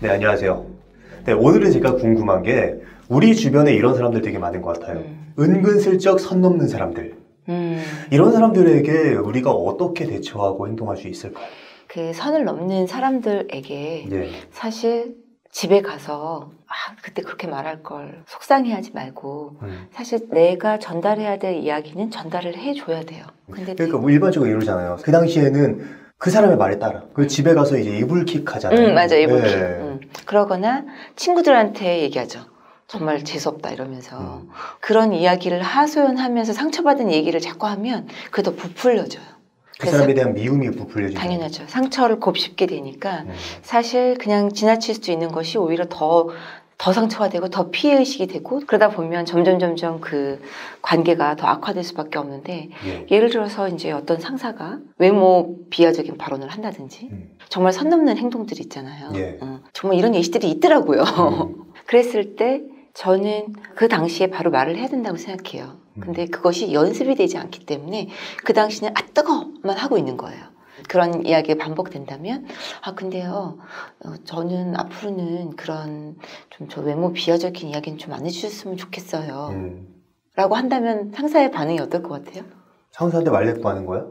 네, 안녕하세요. 네, 오늘은 제가 궁금한 게 우리 주변에 이런 사람들 되게 많은 것 같아요. 은근슬쩍 선 넘는 사람들. 이런 사람들에게 우리가 어떻게 대처하고 행동할 수 있을까요? 그 선을 넘는 사람들에게 예. 사실 집에 가서 그때 그렇게 말할 걸 속상해하지 말고 사실 내가 전달해야 될 이야기는 전달을 해줘야 돼요. 근데 그러니까 뭐 일반적으로 이러잖아요. 그 당시에는 그 사람의 말에 따라. 그 집에 가서 이제 이불킥 하잖아요. 맞아, 이불킥. 네. 그러거나 친구들한테 얘기하죠. 정말 재수없다 이러면서 그런 이야기를 하소연하면서 상처받은 얘기를 자꾸 하면 그게 더 부풀려져요. 그 사람에 대한 미움이 부풀려지죠. 당연하죠. 상처를 곱씹게 되니까 사실 그냥 지나칠 수 있는 것이 오히려 더 상처가 되고 더 피해의식이 되고 그러다 보면 점점 그 관계가 더 악화될 수밖에 없는데 예를 들어서 이제 어떤 상사가 외모 비하적인 발언을 한다든지 정말 선 넘는 행동들이 있잖아요. 정말 이런 예시들이 있더라고요. 그랬을 때 저는 그 당시에 바로 말을 해야 된다고 생각해요. 근데 그것이 연습이 되지 않기 때문에 그 당시는 뜨거워만 하고 있는 거예요. 그런 이야기가 반복된다면 근데요 저는 앞으로는 그런 좀 저 외모 비하적인 이야기는 좀 안 해주셨으면 좋겠어요 라고 한다면 상사의 반응이 어떨 것 같아요? 상사한테 말대꾸 하는 거야?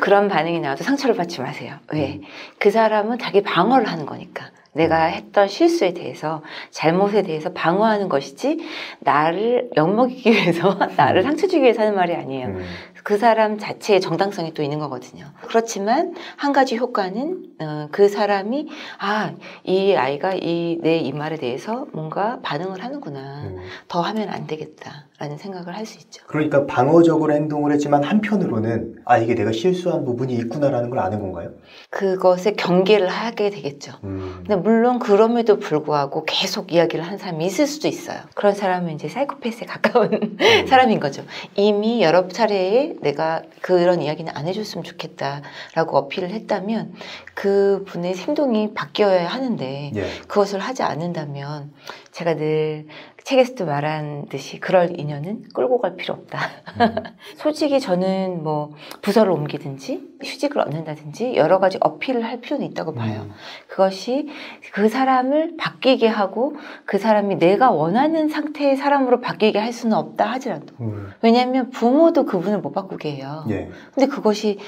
그런 반응이 나와도 상처를 받지 마세요. 왜? 그 사람은 자기 방어를 하는 거니까. 내가 했던 실수에 대해서 잘못에 대해서 방어하는 것이지 나를 엿먹이기 위해서 나를 상처 주기 위해서 하는 말이 아니에요. 그 사람 자체의 정당성이 또 있는 거거든요. 그렇지만 한 가지 효과는 그 사람이 이 아이가 내 이 말에 대해서 뭔가 반응을 하는구나. 더 하면 안 되겠다라는 생각을 할 수 있죠. 그러니까 방어적으로 행동을 했지만 한편으로는 이게 내가 실수한 부분이 있구나라는 걸 아는 건가요? 그것에 경계를 하게 되겠죠. 근데 물론 그럼에도 불구하고 계속 이야기를 하는 사람이 있을 수도 있어요. 그런 사람은 이제 사이코패스에 가까운 사람인 거죠. 이미 여러 차례에 내가 그런 이야기는 안 해줬으면 좋겠다라고 어필을 했다면 그분의 행동이 바뀌어야 하는데 그것을 하지 않는다면 제가 늘 책에서도 말한 듯이 그럴 인연은 끌고 갈 필요 없다. 솔직히 저는 뭐 부서를 옮기든지 휴직을 얻는다든지 여러 가지 어필을 할 필요는 있다고 봐요. 그것이 그 사람을 바뀌게 하고 그 사람이 내가 원하는 상태의 사람으로 바뀌게 할 수는 없다 하지라도. 왜냐하면 부모도 그분을 못 바꾸게 해요. 근데 그것이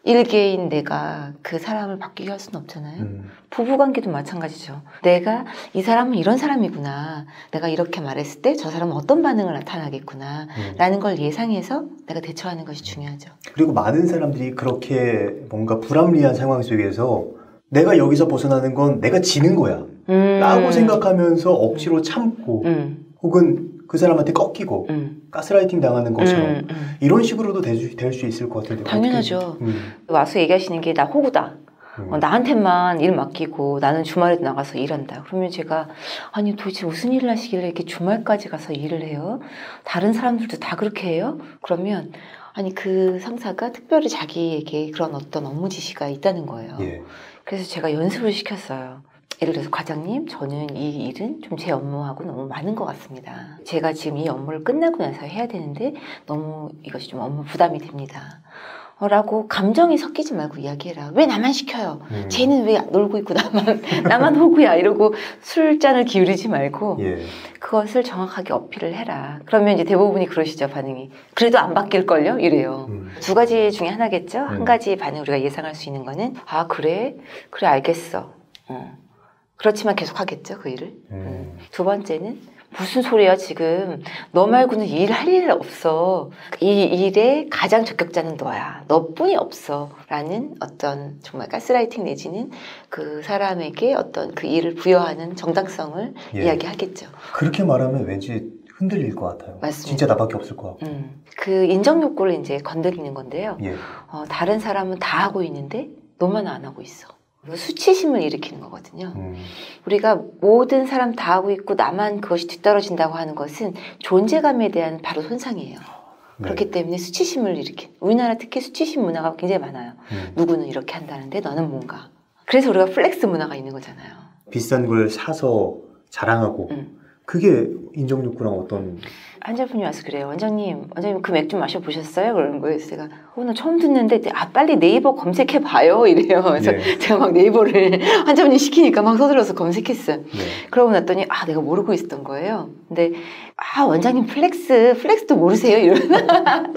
일개인 내가 그 사람을 바뀌게 할 수는 없잖아요. 부부관계도 마찬가지죠. 내가 이 사람은 이런 사람이구나. 내가 이렇게 말했을 때 저 사람은 어떤 반응을 나타나겠구나 라는 걸 예상해서 내가 대처하는 것이 중요하죠. 그리고 많은 사람들이 그렇게 뭔가 불합리한 상황 속에서 내가 여기서 벗어나는 건 내가 지는 거야 라고 생각하면서 억지로 참고 혹은 그 사람한테 꺾이고 가스라이팅 당하는 것처럼 이런 식으로도 될 수 있을 것 같은데. 당연하죠. 와서 얘기하시는 게 나 호구다. 나한테만 일 맡기고 나는 주말에도 나가서 일한다. 그러면 제가 도대체 무슨 일을 하시길래 이렇게 주말까지 가서 일을 해요? 다른 사람들도 다 그렇게 해요? 그러면 그 상사가 특별히 자기에게 그런 어떤 업무 지시가 있다는 거예요. 그래서 제가 연습을 시켰어요. 예를 들어서 과장님, 저는 이 일은 좀 제 업무하고 너무 많은 것 같습니다. 제가 지금 이 업무를 끝나고 나서 해야 되는데 너무 이것이 좀 업무 부담이 됩니다. 라고 감정이 섞이지 말고 이야기해라. 왜 나만 시켜요? 쟤는 왜 놀고 있고 나만 호구야 이러고 술잔을 기울이지 말고 그것을 정확하게 어필을 해라. 그러면 이제 대부분이 그러시죠, 반응이. 그래도 안 바뀔걸요? 이래요. 두 가지 중에 하나겠죠? 한 가지 반응 우리가 예상할 수 있는 거는 그래 알겠어. 그렇지만 계속 하겠죠, 그 일을. 두 번째는 무슨 소리야 지금 너 말고는 이 일 할 일 없어. 이 일의 가장 적격자는 너야. 너뿐이 없어. 라는 어떤 정말 가스라이팅 내지는 그 사람에게 어떤 그 일을 부여하는 정당성을 이야기하겠죠. 그렇게 말하면 왠지 흔들릴 것 같아요. 맞습니다. 진짜 나밖에 없을 것 같고. 그 인정 욕구를 이제 건드리는 건데요. 다른 사람은 다 하고 있는데 너만 안 하고 있어. 수치심을 일으키는 거거든요. 우리가 모든 사람 다 하고 있고 나만 그것이 뒤떨어진다고 하는 것은 존재감에 대한 바로 손상이에요. 그렇기 때문에 수치심을 일으키는, 우리나라 특히 수치심 문화가 굉장히 많아요. 누구는 이렇게 한다는데 너는 뭔가. 그래서 우리가 플렉스 문화가 있는 거잖아요. 비싼 걸 사서 자랑하고 그게 인정욕구랑 어떤 환자분이 와서 그래요. 원장님 그 맥주 마셔보셨어요? 그러는 거예요. 그래서 제가 나 처음 듣는데 빨리 네이버 검색해봐요 이래요. 그래서 네. 제가 막 네이버를 환자분이 시키니까 막 서둘러서 검색했어요. 네. 그러고 났더니 내가 모르고 있었던 거예요. 근데 원장님 플렉스도 모르세요? 이러면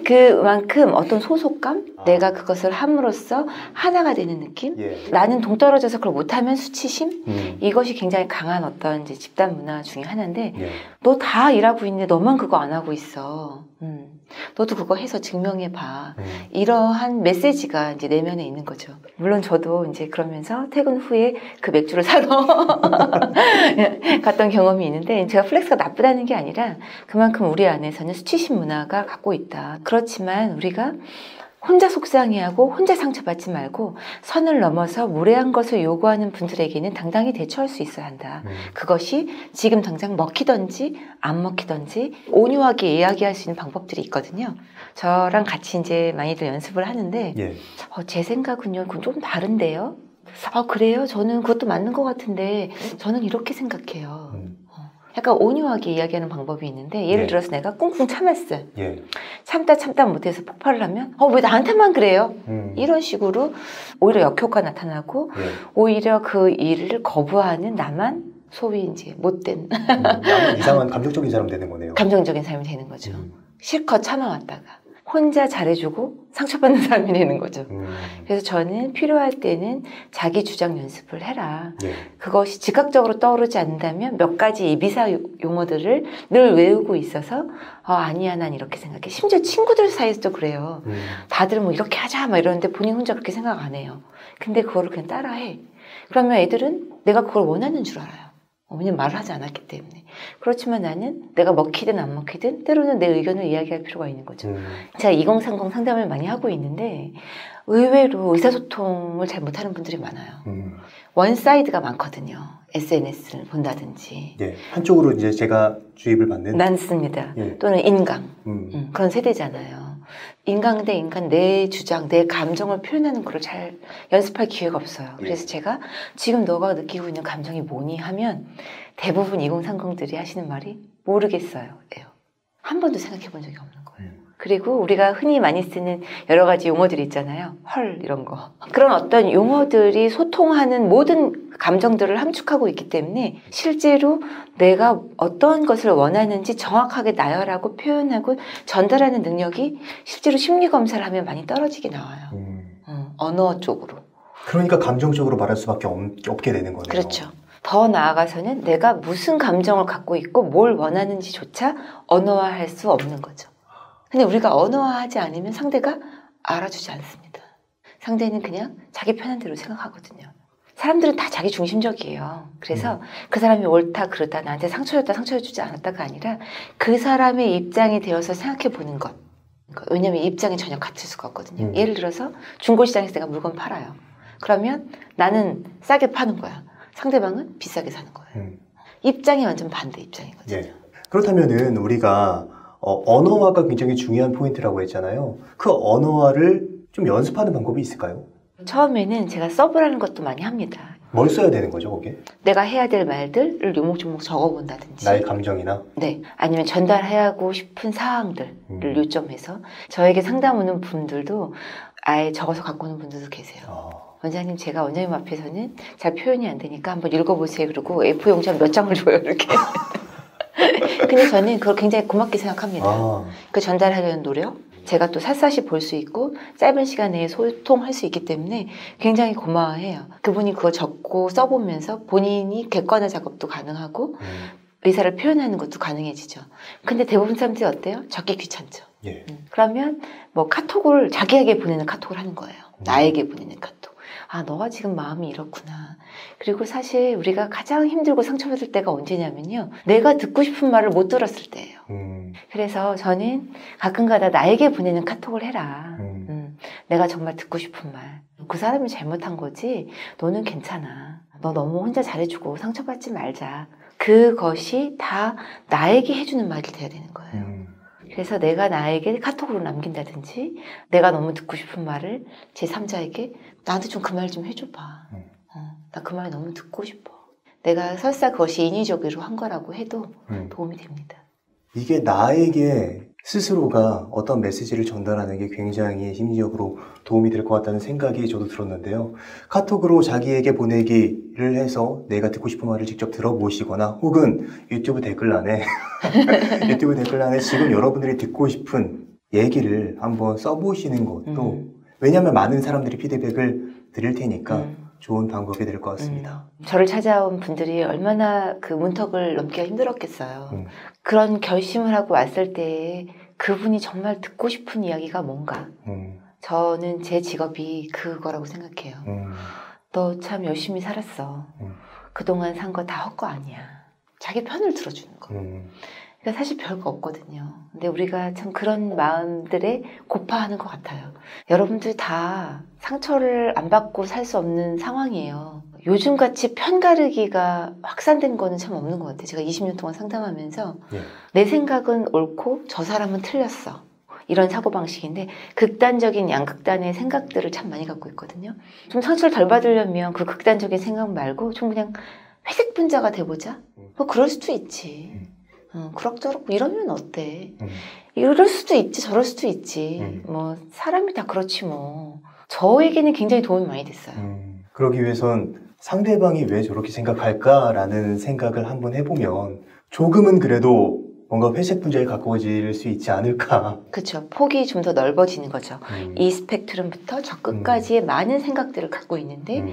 그만큼 어떤 소속감? 내가 그것을 함으로써 하나가 되는 느낌? 예. 나는 동떨어져서 그걸 못하면 수치심? 이것이 굉장히 강한 어떤 이제 집단 문화 중에 하나인데 예. 너 다 일하고 있는데 너만 그거 안 하고 있어. 너도 그거 해서 증명해봐. 이러한 메시지가 이제 내면에 있는 거죠. 물론 저도 이제 그러면서 퇴근 후에 그 맥주를 사러 갔던 경험이 있는데 제가 플렉스가 나쁘다는 게 아니라 그만큼 우리 안에서는 수치심 문화가 갖고 있다. 그렇지만 우리가 혼자 속상해하고 혼자 상처받지 말고 선을 넘어서 무례한 것을 요구하는 분들에게는 당당히 대처할 수 있어야 한다. 그것이 지금 당장 먹히던지 안 먹히던지 온유하게 이야기할 수 있는 방법들이 있거든요. 저랑 같이 이제 많이들 연습을 하는데 예. 제 생각은요, 그건 좀 다른데요. 그래요? 저는 그것도 맞는 것 같은데 저는 이렇게 생각해요. 약간 온유하게 이야기하는 방법이 있는데 예를 들어서 내가 꽁꽁 참았어요. 예. 참다 못해서 폭발을 하면 왜 나한테만 그래요? 이런 식으로 오히려 역효과 나타나고 예. 오히려 그 일을 거부하는 나만 소위 이제 못된 이상한 감정적인 사람 되는 거네요. 감정적인 사람이 되는 거죠. 실컷 참아왔다가 혼자 잘해주고 상처받는 사람이 되는 거죠. 그래서 저는 필요할 때는 자기 주장 연습을 해라. 예. 그것이 즉각적으로 떠오르지 않는다면 몇 가지 이 미사 용어들을 늘 외우고 있어서 아니야 난 이렇게 생각해. 심지어 친구들 사이에서도 그래요. 다들 뭐 이렇게 하자 막 이러는데 본인 혼자 그렇게 생각 안 해요. 근데 그거를 그냥 따라해. 그러면 애들은 내가 그걸 원하는 줄 알아요. 왜냐면 말을 하지 않았기 때문에. 그렇지만 나는 내가 먹히든 안 먹히든 때로는 내 의견을 이야기할 필요가 있는 거죠. 제가 2030 상담을 많이 하고 있는데 의외로 의사소통을 잘 못하는 분들이 많아요. 원사이드가 많거든요. SNS를 본다든지. 예. 한쪽으로 이제 제가 주입을 받는. 많습니다. 예. 또는 인강. 그런 세대잖아요. 인간 대 인간 내 주장, 내 감정을 표현하는 걸 잘 연습할 기회가 없어요. 그래서 제가 지금 너가 느끼고 있는 감정이 뭐니 하면 대부분 2030들이 하시는 말이 모르겠어요. 한 번도 생각해 본 적이 없는 거예요. 그리고 우리가 흔히 많이 쓰는 여러 가지 용어들이 있잖아요. 헐 이런 거. 그런 어떤 용어들이 소통하는 모든 감정들을 함축하고 있기 때문에 실제로 내가 어떤 것을 원하는지 정확하게 나열하고 표현하고 전달하는 능력이 실제로 심리 검사를 하면 많이 떨어지게 나와요. 언어 쪽으로. 그러니까 감정적으로 말할 수밖에 없게 되는 거네요. 그렇죠. 더 나아가서는 내가 무슨 감정을 갖고 있고 뭘 원하는지조차 언어화할 수 없는 거죠. 근데 우리가 언어화하지 않으면 상대가 알아주지 않습니다. 상대는 그냥 자기 편한 대로 생각하거든요. 사람들은 다 자기 중심적이에요. 그래서 그 사람이 옳다 그르다 나한테 상처줬다 상처주지 않았다가 아니라 그 사람의 입장이 되어서 생각해 보는 것. 왜냐하면 입장이 전혀 같을 수가 없거든요. 예를 들어서 중고시장에서 내가 물건 팔아요. 그러면 나는 싸게 파는 거야. 상대방은 비싸게 사는 거예요. 입장이 완전 반대 입장이거든요. 예. 그렇다면은 우리가 언어화가 굉장히 중요한 포인트라고 했잖아요. 그 언어화를 좀 연습하는 방법이 있을까요? 처음에는 제가 서브라는 것도 많이 합니다. 뭘 써야 되는 거죠, 거기에? 내가 해야 될 말들을 요목조목 적어본다든지. 나의 감정이나? 네. 아니면 전달하고 싶은 사항들을 요점해서 저에게 상담 오는 분들도 아예 적어서 갖고 오는 분들도 계세요. 원장님 제가 원장님 앞에서는 잘 표현이 안 되니까 한번 읽어보세요. 그리고 A4 용지 몇 장을 줘요. 이렇게. 근데 저는 그걸 굉장히 고맙게 생각합니다. 그 전달하려는 노력. 제가 또 샅샅이 볼 수 있고 짧은 시간 내에 소통할 수 있기 때문에 굉장히 고마워해요. 그분이 그거 적고 써보면서 본인이 객관화 작업도 가능하고 의사를 표현하는 것도 가능해지죠. 근데 대부분 사람들이 어때요? 적기 귀찮죠. 예. 그러면 뭐 카톡을 자기에게 보내는 카톡을 하는 거예요. 나에게 보내는 카톡. 너가 지금 마음이 이렇구나. 그리고 사실 우리가 가장 힘들고 상처받을 때가 언제냐면요. 내가 듣고 싶은 말을 못 들었을 때예요. 그래서 저는 가끔가다 나에게 보내는 카톡을 해라. 내가 정말 듣고 싶은 말. 그 사람이 잘못한 거지. 너는 괜찮아. 너 너무 혼자 잘해주고 상처받지 말자. 그것이 다 나에게 해주는 말이 돼야 되는 거예요. 그래서 내가 나에게 카톡으로 남긴다든지 내가 너무 듣고 싶은 말을 제3자에게 나한테 좀 그 말 좀 해줘봐. 나 그 말 너무 듣고 싶어. 내가 설사 그것이 인위적으로 한 거라고 해도 도움이 됩니다. 이게 나에게 스스로가 어떤 메시지를 전달하는 게 굉장히 심리적으로 도움이 될 것 같다는 생각이 저도 들었는데요. 카톡으로 자기에게 보내기를 해서 내가 듣고 싶은 말을 직접 들어보시거나 혹은 유튜브 댓글란에 지금 여러분들이 듣고 싶은 얘기를 한번 써보시는 것도 왜냐하면 많은 사람들이 피드백을 드릴 테니까 좋은 방법이 될 것 같습니다. 저를 찾아온 분들이 얼마나 그 문턱을 넘기가 힘들었겠어요. 그런 결심을 하고 왔을 때 그분이 정말 듣고 싶은 이야기가 뭔가. 저는 제 직업이 그거라고 생각해요. 너 참 열심히 살았어. 그동안 산 거 다 헛거 아니야. 자기 편을 들어주는 거. 그러니까 사실 별거 없거든요. 근데 우리가 참 그런 마음들에 고파하는 것 같아요. 여러분들 다 상처를 안 받고 살 수 없는 상황이에요. 요즘같이 편가르기가 확산된 거는 참 없는 것 같아요. 제가 20년 동안 상담하면서 내 생각은 옳고 저 사람은 틀렸어. 이런 사고방식인데 극단적인 양극단의 생각들을 참 많이 갖고 있거든요. 좀 상처를 덜 받으려면 그 극단적인 생각 말고 좀 그냥 회색 분자가 돼보자. 뭐 그럴 수도 있지. 그럭저럭 이러면 어때? 이럴 수도 있지 저럴 수도 있지. 뭐 사람이 다 그렇지 뭐. 저에게는 굉장히 도움이 많이 됐어요. 그러기 위해선 상대방이 왜 저렇게 생각할까라는 생각을 한번 해보면 조금은 그래도 뭔가 회색 분자에 가까워질 수 있지 않을까. 그렇죠. 폭이 좀 더 넓어지는 거죠. 이 스펙트럼부터 저 끝까지의 많은 생각들을 갖고 있는데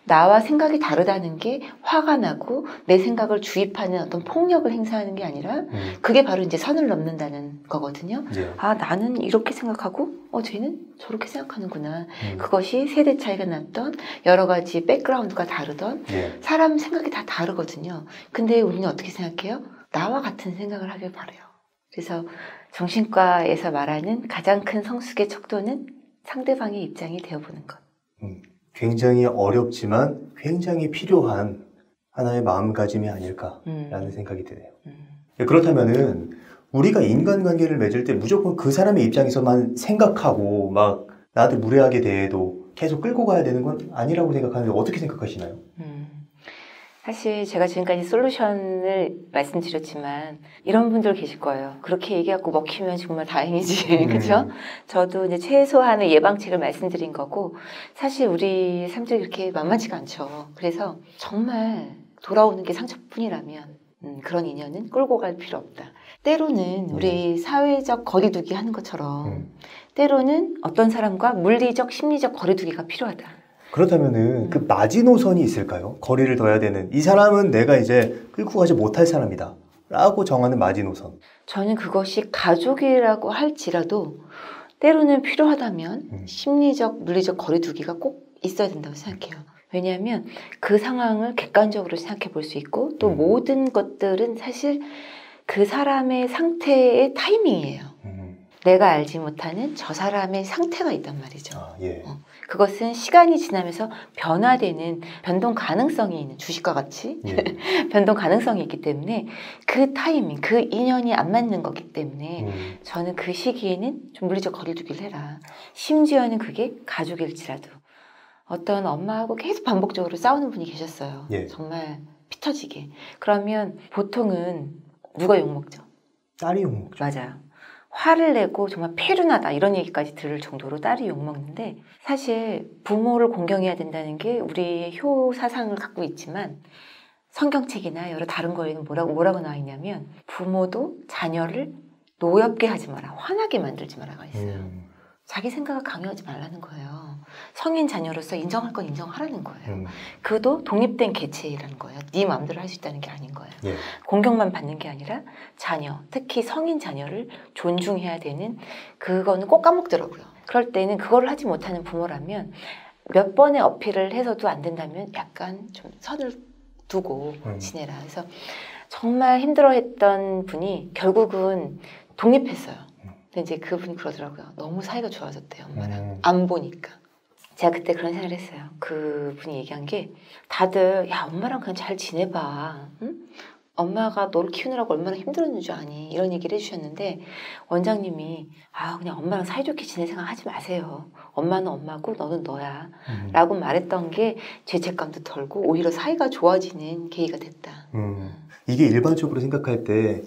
나와 생각이 다르다는 게 화가 나고 내 생각을 주입하는 어떤 폭력을 행사하는 게 아니라 그게 바로 이제 선을 넘는다는 거거든요. 아, 나는 이렇게 생각하고 쟤는 저렇게 생각하는구나. 그것이 세대 차이가 났던 여러 가지 백그라운드가 다르던 사람 생각이 다 다르거든요. 근데 우리는 어떻게 생각해요? 나와 같은 생각을 하길 바라요. 그래서 정신과에서 말하는 가장 큰 성숙의 척도는 상대방의 입장이 되어보는 것. 굉장히 어렵지만 굉장히 필요한 하나의 마음가짐이 아닐까라는 생각이 드네요. 그렇다면은 우리가 인간관계를 맺을 때 무조건 그 사람의 입장에서만 생각하고 막 나한테 무례하게 대해도 계속 끌고 가야 되는 건 아니라고 생각하는데 어떻게 생각하시나요? 사실 제가 지금까지 솔루션을 말씀드렸지만 이런 분들 계실 거예요. 그렇게 얘기하고 먹히면 정말 다행이지. 그렇죠? 저도 이제 최소한의 예방책을 말씀드린 거고 사실 우리 삶들이 그렇게 만만치가 않죠. 그래서 정말 돌아오는 게 상처뿐이라면 그런 인연은 끌고 갈 필요 없다. 때로는 우리 사회적 거리두기 하는 것처럼 때로는 어떤 사람과 물리적, 심리적 거리두기가 필요하다. 그렇다면은 그 마지노선이 있을까요? 거리를 둬야 되는 이 사람은 내가 이제 끌고 가지 못할 사람이다 라고 정하는 마지노선. 저는 그것이 가족이라고 할지라도 때로는 필요하다면 심리적, 물리적 거리두기가 꼭 있어야 된다고 생각해요. 왜냐하면 그 상황을 객관적으로 생각해 볼 수 있고 또 모든 것들은 사실 그 사람의 상태의 타이밍이에요. 내가 알지 못하는 저 사람의 상태가 있단 말이죠. 그것은 시간이 지나면서 변화되는 변동 가능성이 있는 주식과 같이 변동 가능성이 있기 때문에 그 타이밍, 그 인연이 안 맞는 거기 때문에 저는 그 시기에는 좀 물리적 거리두기를 해라. 심지어는 그게 가족일지라도 어떤 엄마하고 계속 반복적으로 싸우는 분이 계셨어요. 정말 피 터지게. 그러면 보통은 누가 욕먹죠? 딸이 욕먹죠. 맞아요. 화를 내고 정말 폐륜하다 이런 얘기까지 들을 정도로 딸이 욕먹는데 사실 부모를 공경해야 된다는 게 우리의 효사상을 갖고 있지만 성경책이나 여러 다른 거에는 뭐라고 나와 있냐면 부모도 자녀를 노엽게 하지 마라, 화나게 만들지 마라가 있어요. 자기 생각을 강요하지 말라는 거예요. 성인 자녀로서 인정할 건 인정하라는 거예요. 그도 독립된 개체라는 거예요. 네 마음대로 할 수 있다는 게 아닌 거예요. 공경만 받는 게 아니라 자녀, 특히 성인 자녀를 존중해야 되는 그거는 꼭 까먹더라고요. 그럴 때는 그거를 하지 못하는 부모라면 몇 번의 어필을 해서도 안 된다면 약간 좀 선을 두고 지내라. 그래서 정말 힘들어했던 분이 결국은 독립했어요. 근데 이제 그분이 그러더라고요. 너무 사이가 좋아졌대요, 엄마랑. 안 보니까. 제가 그때 그런 생각을 했어요. 그분이 얘기한 게 다들 야 엄마랑 그냥 잘 지내봐. 응? 엄마가 너를 키우느라고 얼마나 힘들었는 줄 아니? 이런 얘기를 해주셨는데 원장님이 그냥 엄마랑 사이좋게 지낼 생각 하지 마세요. 엄마는 엄마고 너는 너야. 라고 말했던 게 죄책감도 덜고 오히려 사이가 좋아지는 계기가 됐다. 이게 일반적으로 생각할 때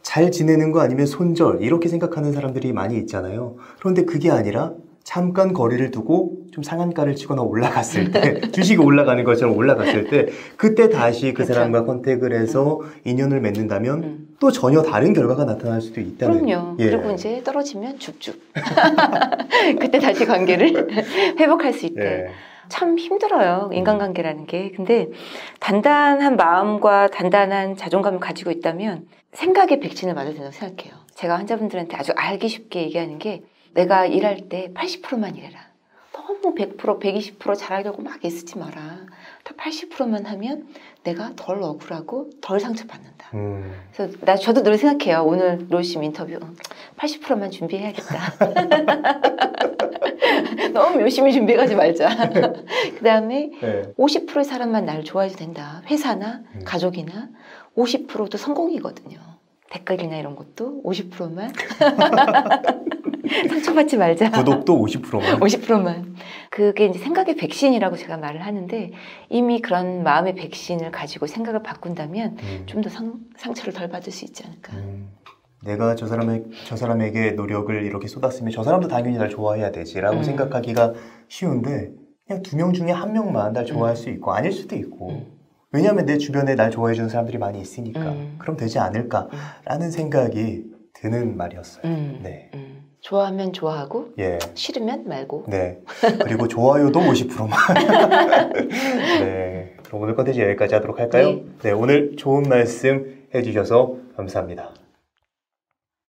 잘 지내는 거 아니면 손절 이렇게 생각하는 사람들이 많이 있잖아요. 그런데 그게 아니라 잠깐 거리를 두고 좀 상한가를 치거나 올라갔을 때 주식이 올라가는 것처럼 올라갔을 때 그때 다시 그 사람과 컨택을 해서 인연을 맺는다면 또 전혀 다른 결과가 나타날 수도 있다는. 그럼요. 그리고 이제 떨어지면 줍줍. 그때 다시 관계를 회복할 수 있대. 참 힘들어요. 인간관계라는 게. 근데 단단한 마음과 단단한 자존감을 가지고 있다면 생각의 백신을 맞아야 된다고 생각해요. 제가 환자분들한테 아주 알기 쉽게 얘기하는 게 내가 일할 때 80%만 일해라. 너무 100%, 120% 잘하려고 막 애쓰지 마라. 다 80%만 하면 내가 덜 억울하고 덜 상처받는다. 그래서 저도 늘 생각해요. 오늘 노심 인터뷰 80%만 준비해야겠다. 너무 열심히 준비하지 말자. 그 다음에 50%의 사람만 나를 좋아해도 된다. 회사나 가족이나 50%도 성공이거든요. 댓글이나 이런 것도 50%만 상처받지 말자. 구독도 50%만. 50%만. 그게 이제 생각의 백신이라고 제가 말을 하는데 이미 그런 마음의 백신을 가지고 생각을 바꾼다면 좀 더 상처를 덜 받을 수 있지 않을까. 내가 저 사람에게 노력을 이렇게 쏟았으면 저 사람도 당연히 날 좋아해야 되지라고 생각하기가 쉬운데 그냥 2명 중에 1명만 날 좋아할 수 있고 아닐 수도 있고 왜냐하면 내 주변에 날 좋아해주는 사람들이 많이 있으니까 그럼 되지 않을까라는 생각이 드는 말이었어요. 네. 좋아하면 좋아하고 싫으면 말고. 네. 그리고 좋아요도 50%만. 네. 그럼 오늘 컨텐츠 여기까지 하도록 할까요? 네. 오늘 좋은 말씀 해주셔서 감사합니다.